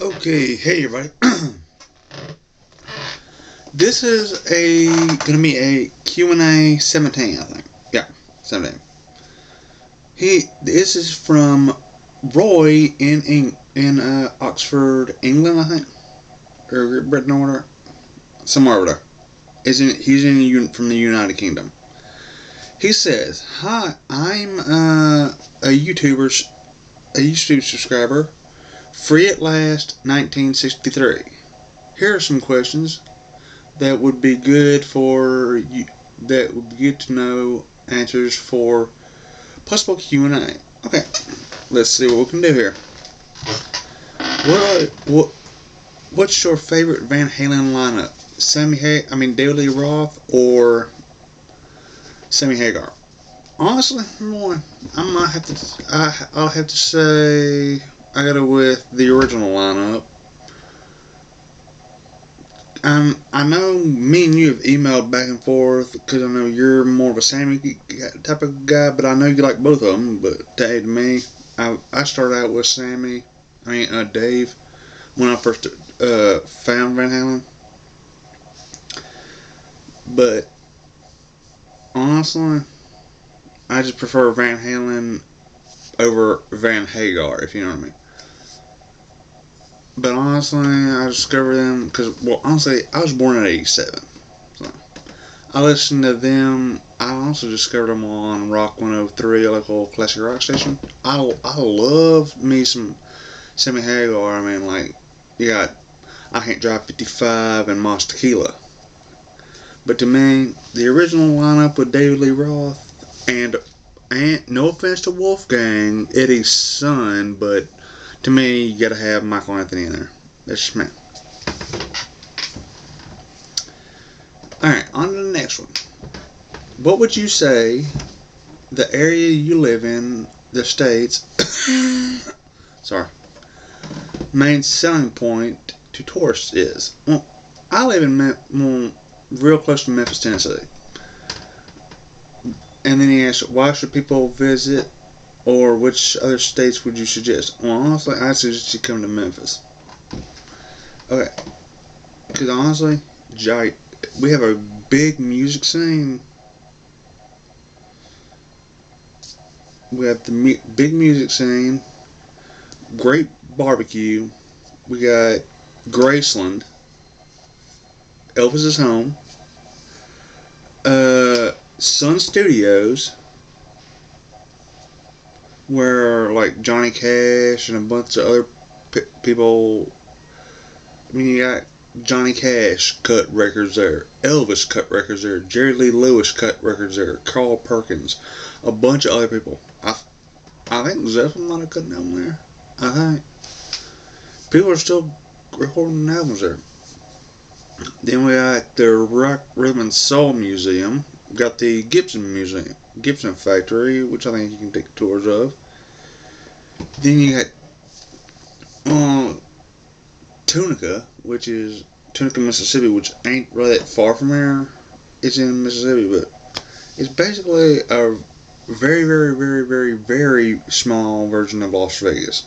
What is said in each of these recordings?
Okay, hey everybody. This is gonna be a Q&A 17, I think. Yeah, 17. This is from Roy in Oxford, England, I think, or Great Britain or whatever, somewhere over there. From the United Kingdom. He says, "Hi, I'm a YouTube subscriber, free at last, 1963. Here are some questions that would be good for you. That would be good to know answers for possible Q&A. Okay, let's see what we can do here. What's your favorite Van Halen lineup? David Lee Roth or Sammy Hagar? Honestly, I'll have to say I got it with the original lineup. I know me and you have emailed back and forth because I know you're more of a Sammy type of guy, but I know you like both of them. But to me, I started out with Dave, when I first found Van Halen. But honestly, I just prefer Van Halen over Van Hagar, if you know what I mean. But honestly, I discovered them because, honestly, I was born in '87. So I listened to them. I also discovered them on Rock 103, a local classic rock station. I love me some Sammy Hagar. You got I Can't Drive 55 and Moss Tequila. But to me, the original lineup with David Lee Roth and no offense to Wolfgang, Eddie's son, but to me, you gotta have Michael Anthony in there. That's just me. Alright, on to the next one. What would you say the area you live in, the States, main selling point to tourists is? Well, I live in real close to Memphis, Tennessee. And then he asked, why should people visit? Or which other states would you suggest? Well, honestly, I suggest you come to Memphis. Okay. Because honestly, we have a big music scene. We have the big music scene. Great barbecue. We got Graceland. Elvis's home. Sun Studios, where like Johnny Cash and a bunch of other people. You got Johnny Cash cut records there, Elvis cut records there, Jerry Lee Lewis cut records there, Carl Perkins, a bunch of other people. I think Zeppelin might have cut an album there. I think people are still recording albums there. Then we got the Rock, Rhythm and Soul Museum. We got the Gibson Factory, which I think you can take tours of. Then you got Tunica, Mississippi, which ain't really that far from here. It's in Mississippi, but it's basically a very, very, very, very, very small version of Las Vegas.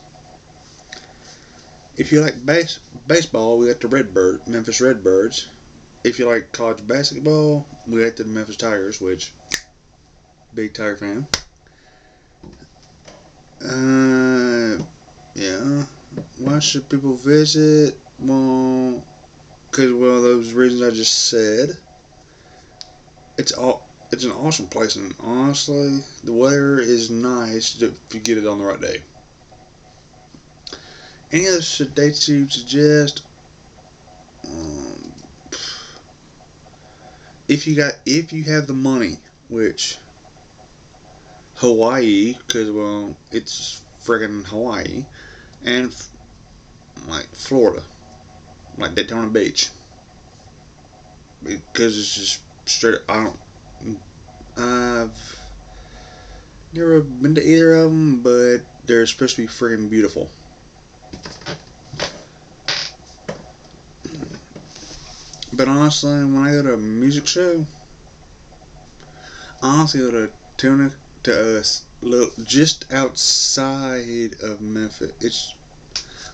If you like baseball, we got the Memphis Redbirds. If you like college basketball, we got the Memphis Tigers, which, big Tiger fan. Yeah. Why should people visit? Well, because those reasons I just said. It's an awesome place, and honestly, the weather is nice if you get it on the right day. Any other dates you suggest? If you have the money, which Hawaii, because it's friggin' Hawaii, and like Florida, like Daytona Beach, because it's just straight. I've never been to either of them, but they're supposed to be friggin' beautiful. But honestly, when I go to a music show, I honestly go to just outside of Memphis. It's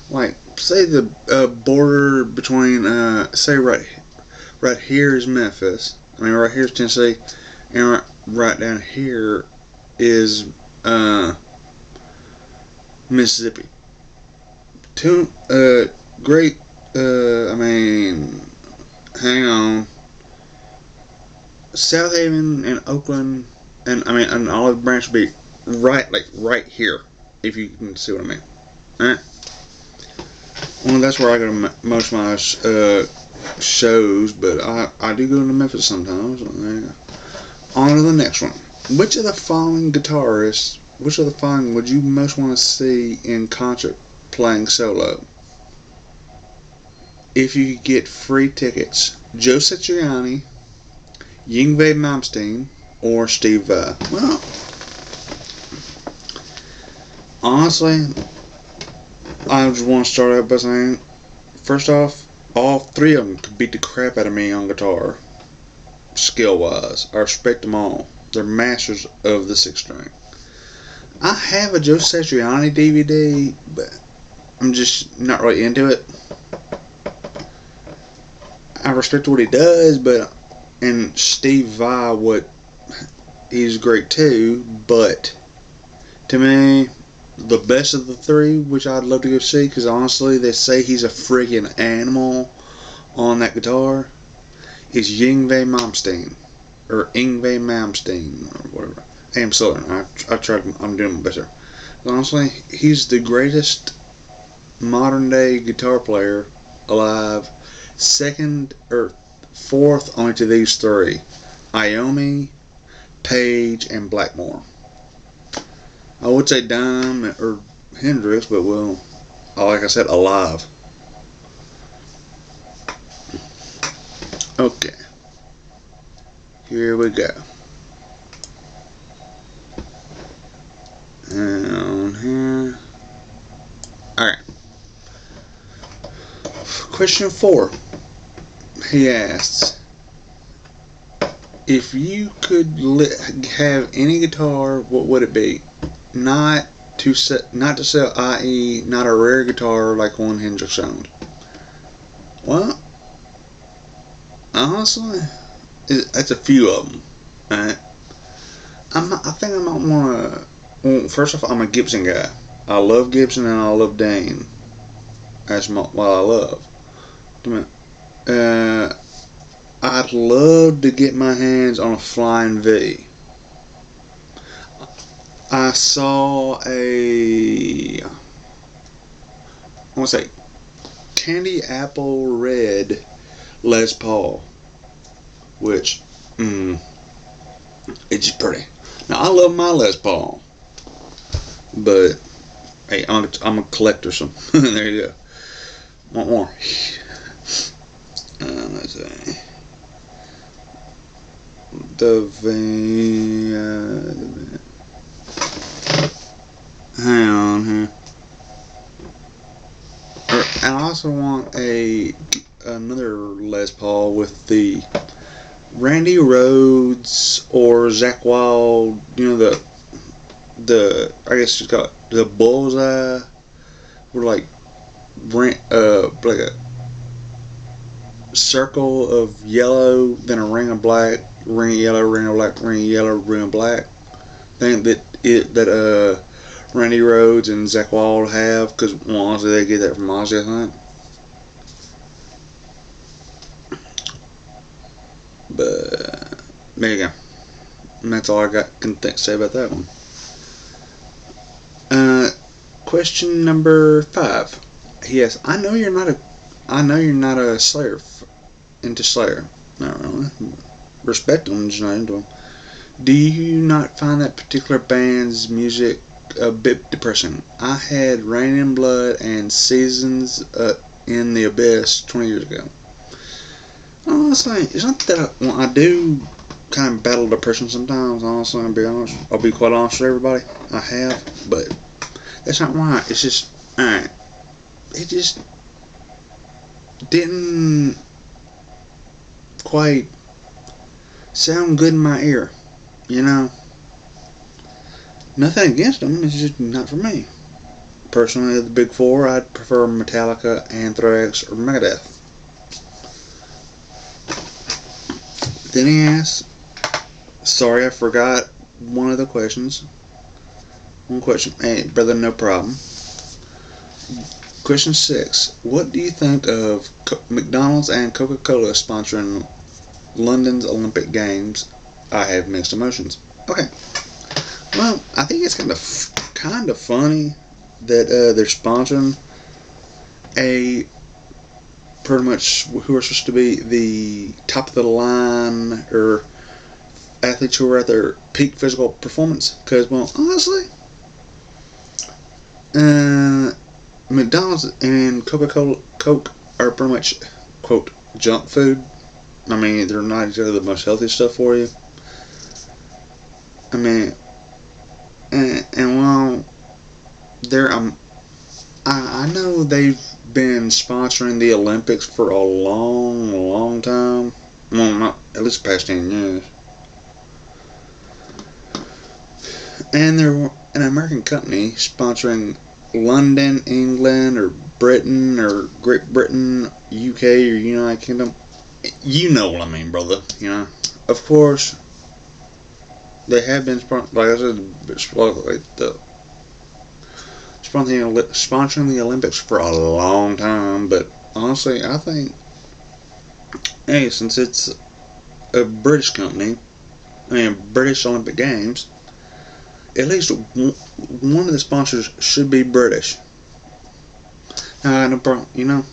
like say the border between say right here is Memphis. I mean, right here is Tennessee, and right down here is Mississippi. Two great. I mean, hang on. South Haven and Oakland, and I mean, an Olive Branch would be right here, if you can see what I mean. Alright? Well, that's where I go to most of my shows, but I do go to Memphis sometimes. So there you go. On to the next one. Which of the following would you most want to see in concert playing solo? If you could get free tickets, Joe Satriani, Yngwie Malmsteen, or Steve Vai. Well, honestly, I just want to start out by saying, first off, all three of them could beat the crap out of me on guitar, skill-wise. I respect them all. They're masters of the sixth string. I have a Joe Satriani DVD, but I'm just not really into it. I respect what he does, and Steve Vai, he's great too, but to me, the best of the three, which I'd love to go see, because honestly, they say he's a freaking animal on that guitar, is Yngwie Malmsteen, or whatever. I'm Southern. I'm doing my best here. Honestly, he's the greatest modern day guitar player alive, second or fourth only to these three: Iommi, Page, and Blackmore. I would say Dime or Hendrix, but well, like I said, alive. Okay, here we go. Down here. Alright. Question 4. He asks, if you could have any guitar, what would it be? Not to sell, i.e., not a rare guitar like one Hendrix owned. Well, honestly, that's a few of them. Right? I think I might want to. Well, first off, I'm a Gibson guy. I love Gibson and I love Dane. That's what I love. I'd love to get my hands on a Flying V. I saw I want to say, Candy Apple Red Les Paul, which, it's just pretty. Now, I love my Les Paul, but, hey, I'm a collector, so there you go. Want more? Let's see. Hang on here. And I also want another Les Paul with the Randy Rhoads or Zakk Wylde, the I guess it's called the Bullseye, with like a circle of yellow, then a ring of black, ring of yellow, ring of black, ring of yellow, ring of black. I think that Randy Rhoads and Zakk Wylde have, because honestly they get that from Ozzy, I think. But there you go. And that's all I can say about that one. Question number 5. Yes, I know you're not a Slayer into Slayer. Not really. Respect them, just not into them. Do you not find that particular band's music a bit depressing? I had Rain in Blood and Seasons in the Abyss 20 years ago. Honestly, it's not that I do kind of battle depression sometimes. Honestly, I'll be quite honest with everybody. I have, but that's not why. It's just, alright. It just didn't quite sound good in my ear, Nothing against them, it's just not for me. personally, of the big four, I'd prefer Metallica, Anthrax, or Megadeth. Then he asks, sorry, I forgot one of the questions. One question. Hey, brother, no problem. Question 6. What do you think of McDonald's and Coca-Cola sponsoring London's Olympic Games? I have mixed emotions. Okay. Well, I think it's kind of funny that they're sponsoring a pretty much who are supposed to be the top of the line or athletes who are at their peak physical performance. Because, well, honestly, McDonald's and Coke are pretty much, quote, junk food. I mean, they're not exactly the most healthy stuff for you. I mean, and while I know they've been sponsoring the Olympics for a long time. Well, not at least the past 10 years. And they're an American company sponsoring London, England, or Britain, or Great Britain, UK, or United Kingdom. You know what I mean, brother. You know, of course, they have been sponsoring the Olympics for a long time. But honestly, I think, hey, since it's a British company, British Olympic Games, at least one of the sponsors should be British. No problem. You know,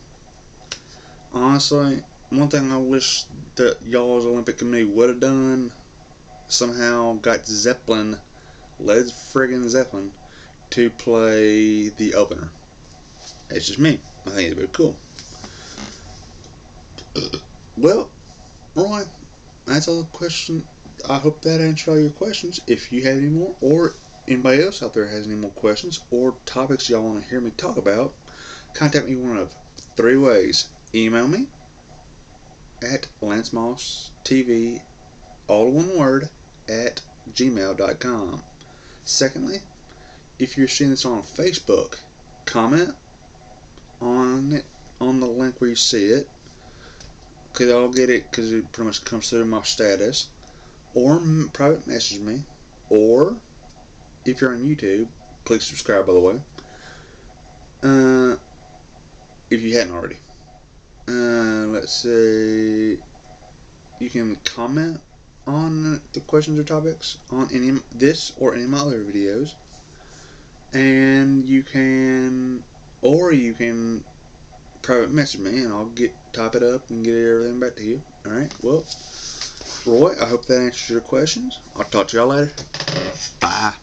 honestly, one thing I wish that y'all's Olympic committee would have done, somehow got Zeppelin, Led friggin' Zeppelin, to play the opener. It's just me. I think it'd be cool. Well, Roy, that's all the questions. I hope that answered all your questions. If you have any more, or anybody else out there has any more questions or topics y'all want to hear me talk about, contact me one of 3 ways. Email me at LanceMossTV, all one word, at gmail.com. Secondly, if you're seeing this on Facebook, comment on it, on the link where you see it, because I'll get it because it pretty much comes through my status, or private message me, or if you're on YouTube, click subscribe, by the way, if you hadn't already. Let's see, you can comment on the questions or topics on any this or any of my other videos, and you can private message me and I'll type it up and get everything back to you. Alright, well, Roy, I hope that answers your questions. I'll talk to y'all later. Bye.